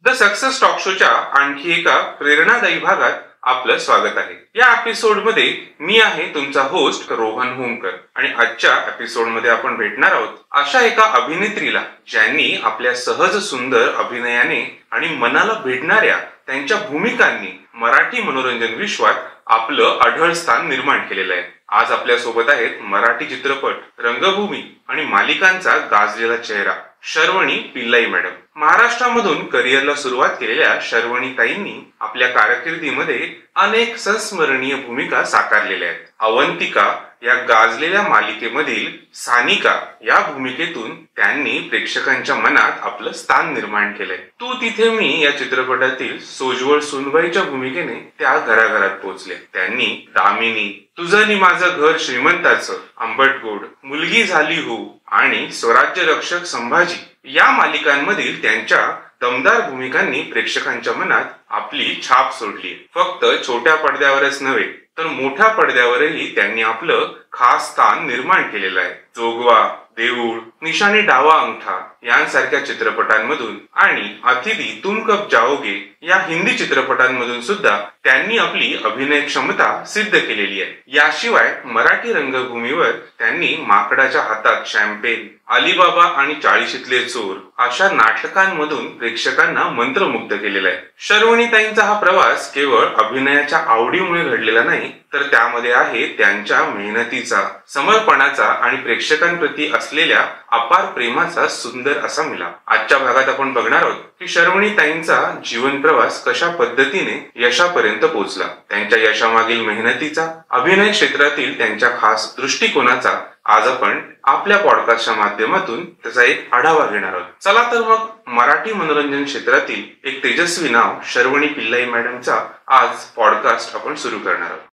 The success talk शोच्या आणखी एका प्रेरणादायी भागात आपलं स्वागत आहे। या एपिसोड मध्ये मी आहे तुमचा होस्ट रोहन होमकर आणि आजच्या एपिसोड मध्ये आपण भेटणार आहोत अशा एका अभिनेत्रीला ज्यांनी आपल्या सहज सुंदर अभिनयाने आणि मनाला भिडणाऱ्या त्यांच्या भूमिकांनी मराठी मनोरंजन विश्वात आपलं अढळ स्थान निर्माण केलेलं आहे। आज आपल्या सोबत आहेत मराठी चित्रपट, रंगभूमी आणि मालिकांचा गाजलेला चेहरा शर्वणी पिल्लाई मॅडम। महाराष्ट्रामधून करिअरला सुरुवात केलेल्या शर्वणी ताईंनी आपल्या कारकिर्दीमध्ये अनेक संस्मरणीय भूमिका साकारलेल्या आहेत। अवंतिका या गाजलेल्या मालिकेमधील सानिका या भूमिकेतून त्यांनी प्रेक्षकांच्या मनात आपलं स्थान निर्माण केलंय। तू तिथे मी या चित्रपटातील सोज्वळ सुनबाईच्या भूमिकेने त्या घराघरात पोहोचले। त्यांनी दामिनी, तुझं नि माझं घर श्रीमंताचं, आंबटगोड, मुलगी झाली हो आणि स्वराज्य रक्षक संभाजी या मालिकांमधील त्यांच्या दमदार भूमिकांनी प्रेक्षकांच्या मनात आपली छाप सोडली। फक्त छोट्या पडद्यावरच नव्हे तर मोठ्या पडद्यावरही त्यांनी आपलं खास स्थान निर्माण केलेलं आहे। जोगवा, देऊळ, निशाणी डावा अंगठा यांसारख्या चित्रपटांमधून आणि अतिथी तुम कब जाओगे या हिंदी चित्रपटांमधून सुद्धा त्यांनी आपली अभिनय क्षमता सिद्ध केलेली आहे। याशिवाय मराठी रंगभूमीवर त्यांनी माकडाच्या हातात शॅम्पेन, अलीबाबा आणि 40शीतले चोर अशा नाटकांमधून प्रेक्षकांना मंत्रमुग्ध केलेला आहे। शर्वणीताईंचा हा प्रवास केवळ अभिनयाच्या आवडीमुळे घडलेला नाही तर त्यामध्ये आहे त्यांच्या मेहनतीचा, समर्पणाचा आणि प्रेक्षकांप्रती असलेल्या अपार प्रेमाचा सुंदर असा मिलाप। आजच्या भागात आपण बघणार आहोत की शर्वणीताईंचा जीवन प्रवास कशा पद्धतीने यशापर्यंत पोहोचला, त्यांच्या यशामागील मेहनतीचा, अभिनय क्षेत्रातील त्यांच्या खास दृष्टिकोनाचा आज आपण आपल्या पॉडकास्टच्या माध्यमातून त्याचा एक आढावा घेणार आहोत। चला तर मग मराठी मनोरंजन क्षेत्रातील एक तेजस्वी नाव शर्वणी पिल्लाई मॅडमचा आज पॉडकास्ट आपण सुरू करणार आहोत।